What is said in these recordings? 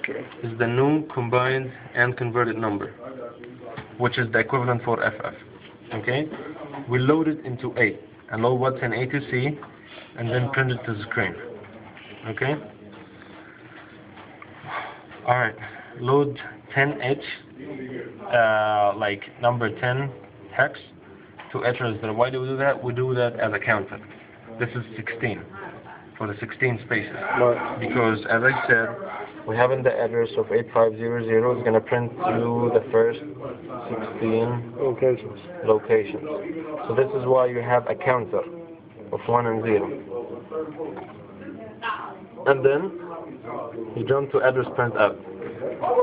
is the new combined and converted number, which is the equivalent for FF. Okay, we load it into A and load what's in A to C, and then print it to the screen. Okay. All right. Load 10H, like number 10 hex to H register. Why do we do that? We do that as a counter. This is 16 for the 16 spaces. Because as I said, we have in the address of 8500 is going to print to the first 16 locations. So this is why you have a counter of 1 and 0. And then you jump to address print out.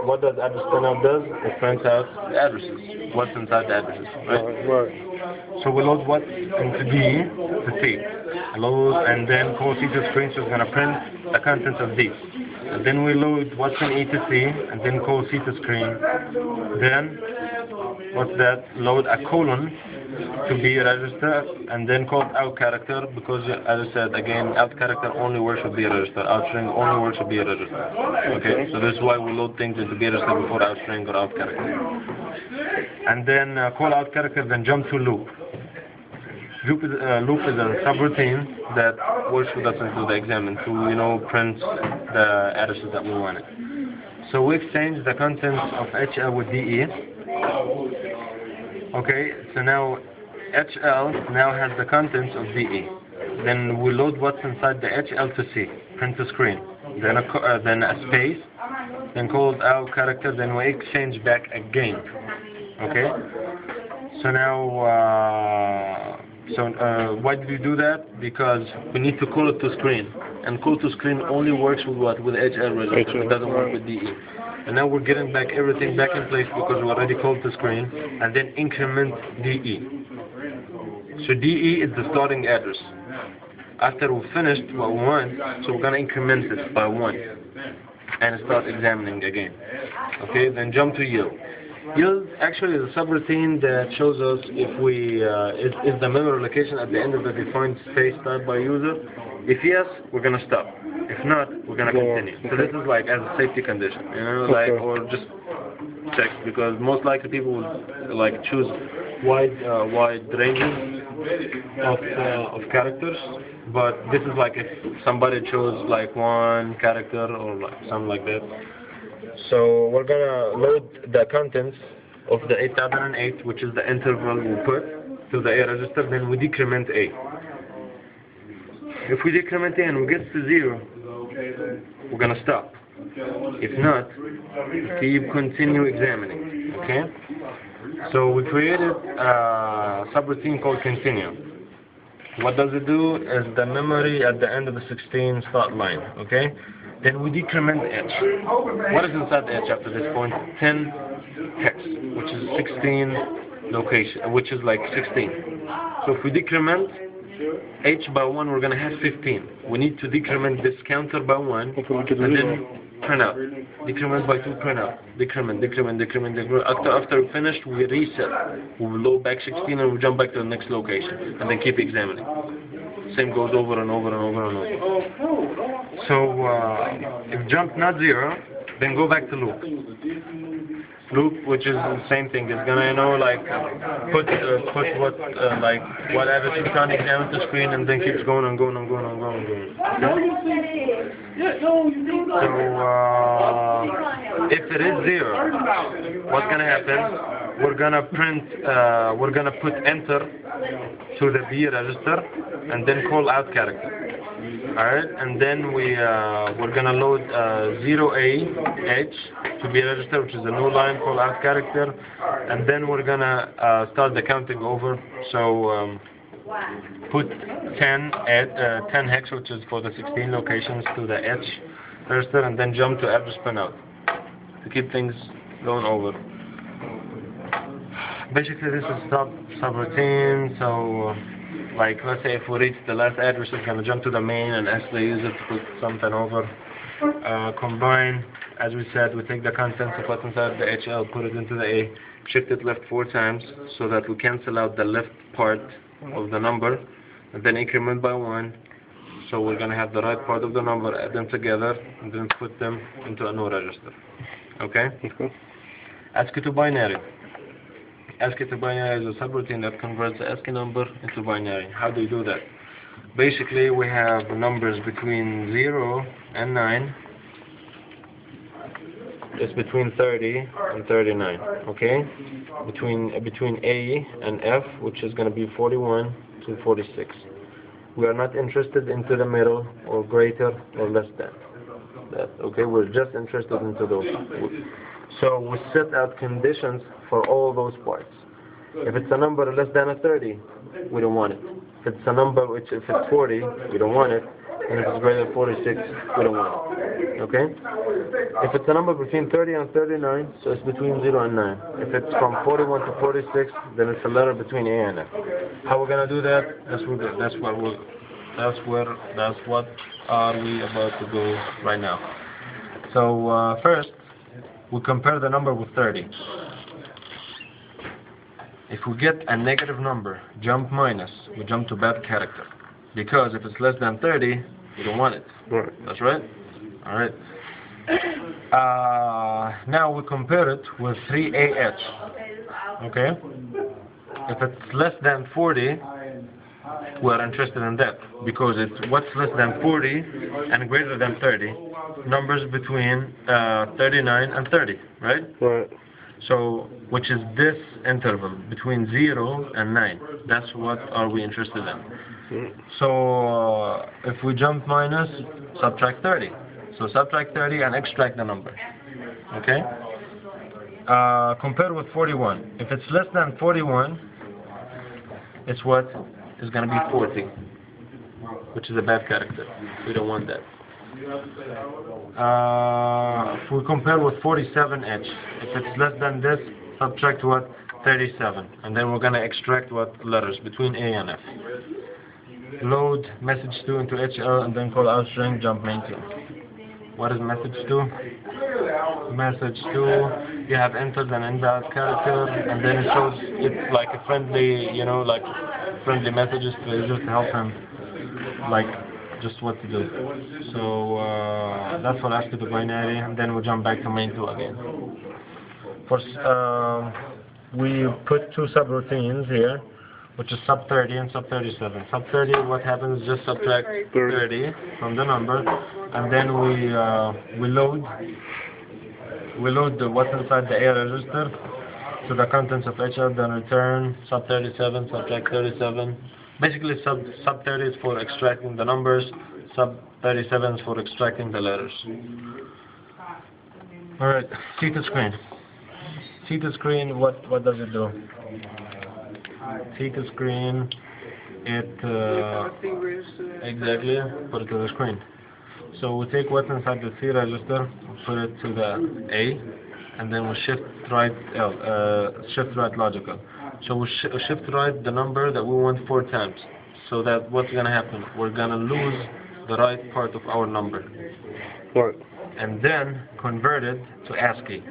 What does address print out does? It prints out the addresses. What's inside the addresses, right? So we load what's into D to C. And then call C to screen, so it's going to print the contents of D. And then we load what's in E to C, and then call C to screen. Then, what's that? Load a colon to B register, and then call out character, because as I said again, out character only works with B register, out string only works with B register. Okay, so this is why we load things into B register before out string or out character. And then call out character, then jump to loop. Loop is a subroutine that works with us into the exam and to print the addresses that we wanted. So we exchange the contents of HL with DE. Okay, so now HL now has the contents of DE. Then we load what's inside the HL to C, print to screen. Then a space, then called out character, then we exchange back again. Okay, so now why did we do that? Because we need to call it to screen, and call to screen only works with what? With HL register. It doesn't work with DE. And now we're getting back everything back in place because we already called to screen, and then increment DE. So DE is the starting address. After we finished what we want, so we're gonna increment it by 1 and start examining again. Okay, then jump to yield. Yield actually is a subroutine that shows us if we is the memory location at the end of the defined space type by user. If yes, we're gonna stop. If not, we're gonna continue. So this is like as a safety condition, like or just check, because most likely people will like choose wide ranges of characters. But this is like if somebody chose like 1 character or like something like that. So we're gonna load the contents of the 8008, which is the interval we put to the A register, then we decrement A. If we decrement A and we get to 0, we're gonna stop. If not, we continue examining. Okay? So we created a subroutine called continue. What does it do is the memory at the end of the 16 start line. Okay? Then we decrement H. What is inside the H after this point? 10 hex, which is 16 location, which is like 16. So if we decrement H by 1, we're going to have 15. We need to decrement this counter by 1, and then print out. Decrement by 2, print out. Decrement. After we finished, we reset. We will load back 16 and we jump back to the next location, and then keep examining. Same goes over and over and over and over. So if jump not 0, then go back to loop. Loop, which is the same thing, is gonna like put what like what address you can't examine the screen, and then keeps going and going and going and going and going. Okay? So if it is 0, what's gonna happen? We're gonna print. We're gonna put enter to the B register, and then call out character. Alright, and then we're gonna load 0AH to be registered, which is a new line, call out character, and then we're gonna start the counting over. So put 10 hex, which is for the 16 locations, to the H register, and then jump to address pinout to keep things going over. Basically, this is subroutine. So like let's say if we reach the last address, it's going to jump to the main and ask the user to put something over. Combine, as we said, we take the contents of what's inside the HL, put it into the A, shift it left 4 times so that we cancel out the left part of the number, and then increment by 1, So we're going to have the right part of the number, add them together, and then put them into a new register. Okay? ASCII to binary. ASCII to binary is a subroutine that converts the ASCII number into binary. How do you do that? Basically, we have numbers between 0 and 9. It's between 30 and 39. Okay? Between A and F, which is going to be 41 to 46. We are not interested into the middle or greater or less than that. Okay, we're just interested into those. So we set out conditions for all those parts. If it's a number less than a 30, we don't want it. If it's a number if it's 40, we don't want it. And if it's greater than 46, we don't want it. Okay? If it's a number between 30 and 39, so it's between 0 and 9. If it's from 41 to 46, then it's a letter between A and F. How we're gonna do that? That's what are we about to do right now. So first, we compare the number with 30. If we get a negative number, jump minus, we jump to bad character. Because if it's less than 30, we don't want it. Right. That's right? Alright. Now we compare it with 3AH. Okay? If it's less than 40, we are interested in that. Because it's what's less than 40 and greater than 30. Numbers between 39 and 30. Right? Right. So, which is this interval between 0 and 9. That's what are we interested in. So, if we jump minus, subtract 30. So subtract 30 and extract the number. Okay? Compare with 41. If it's less than 41, it's what is going to be 40, which is a bad character. We don't want that. If we compare with 47H, if it's less than this, subtract what? 37. And then we're going to extract what? Letters between A and F. Load message 2 into HL and then call out string jump main 2. What is message 2? Message 2, you have entered an invalid character, and then it shows it's like a friendly, you know, like friendly messages to the user to help him, like just what to do. So that's what ASCII to binary, and then we'll jump back to main 2 again. We put two subroutines here, which is sub 30 and sub 37. Sub 30, what happens? Just subtract 30 from the number, and then we load what's inside the A register to the contents of HR, then return sub 37, subtract 37. Basically, sub 30 is for extracting the numbers, sub 37 is for extracting the letters. All right, see to screen. See to screen. What does it do? See to screen. It exactly put it to the screen. So we take what's inside the C register, put it to the A, and then we shift right logical. So we shift right the number that we want 4 times. So that what's gonna happen? We're gonna lose the right part of our number. Right. And then convert it to ASCII.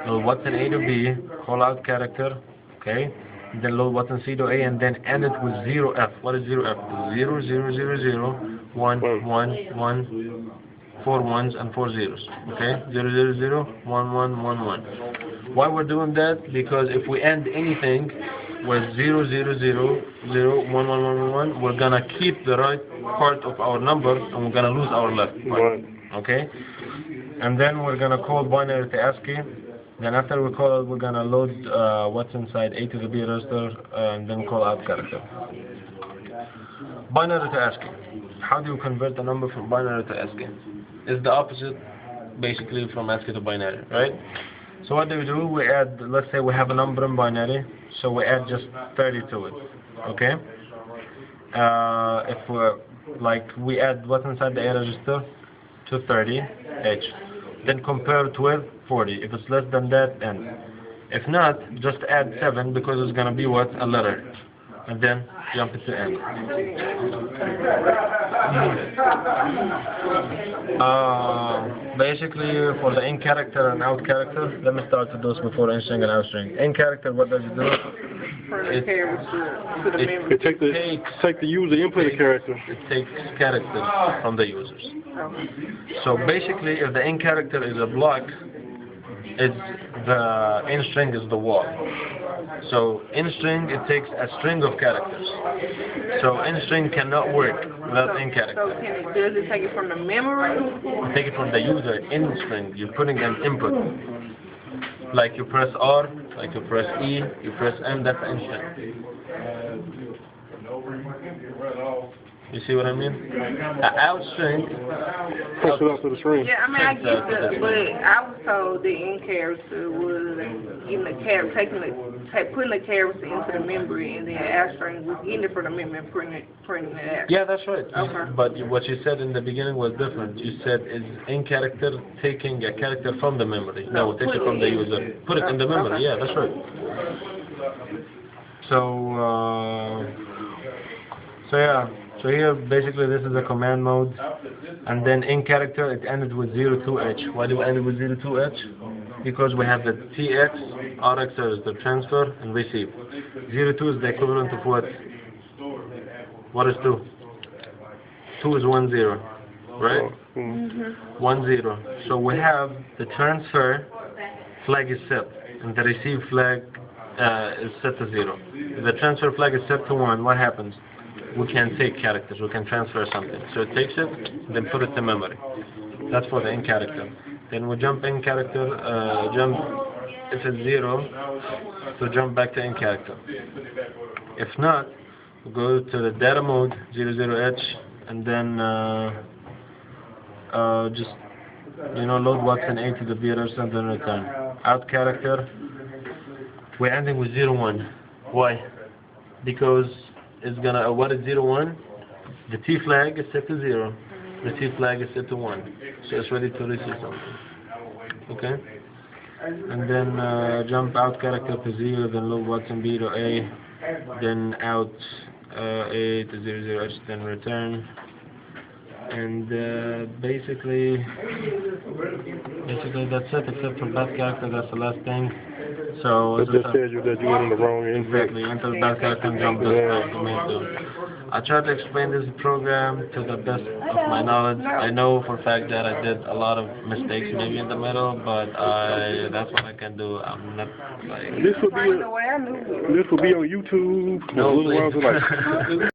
So what's in A to B, call out character, okay? And then load what's in C to A, and then end it with 0F. What is 0F? 0, 0, 0, 0, 1, 1, 1, 4 ones and 4 zeros. Okay? 0, 0, 0, 1, 1, 1, 1. Why we're doing that? Because if we end anything with 0, 0, 0, 0, 1, 1, 1, 1, 1, we're gonna keep the right part of our number and we're gonna lose our left part. Okay? And then we're gonna call binary to ASCII. Then after we call it, we're gonna load what's inside A to the B register and then call out character. Binary to ASCII. How do you convert the number from binary to ASCII? It's the opposite, basically, from ASCII to binary, right? So what do? We add, let's say we have a number in binary, so we add just 30 to it, okay? If we're, like, we add what's inside the A register to 30H. Then compare it with 40. If it's less than that, N. If not, just add 7 because it's going to be what? A letter. And then jump it to N. Basically, for the in character and out character, let me start with those before in string and out string. In character, what does it do? It take the user input character. It takes character from the users. So basically, if the in character is a block, the in string is the wall. So in string, it takes a string of characters. So in string cannot work without in character. So does it take it from the memory? You take it from the user in string. You're putting an input. Like you press R, like you press E, you press M, that's in string. You see what I mean? Out string. Push it up to the screen. Yeah, I mean, I get that, but I was told the in character was getting the character, putting the character into the memory, and then out string was getting it from the memory and printing it out. Yeah, that's right. Okay. But what you said in the beginning was different. You said is in character taking a character from the memory. No, take it from the user. Put it in the memory. Okay. Yeah, that's right. So yeah. So here, basically, this is a command mode, and then in character, it ended with 02H. Why do we end it with 02H? Because we have the TX, RX is the transfer and receive. 02 is the equivalent of what? What is 2? 2 is 10, right? 10. So we have the transfer flag is set, and the receive flag is set to 0. If the transfer flag is set to 1, what happens? We can take characters, we can transfer something. So it takes it, then put it to memory. That's for the in character. Then we jump in character, if it's 0, so jump back to in character. If not, we go to the data mode, 00H, and then just, load what's in A to the B and then return. Out character, we're ending with 01. Why? Because it's gonna, what is 01? The T flag is set to 0. The T flag is set to 1. So it's ready to receive something. Okay? And then jump out character to 0, then load what's in B to A, then out A to 00H, then return. And basically that's it, except for bad character, that's the last thing. So it just tells you that you went in the wrong input. Exactly, enter the bad character and jump I tried to explain this program to the best of my knowledge. I know for a fact that I did a lot of mistakes maybe in the middle, but that's what I can do. I'm not like... This will be on YouTube. No, please.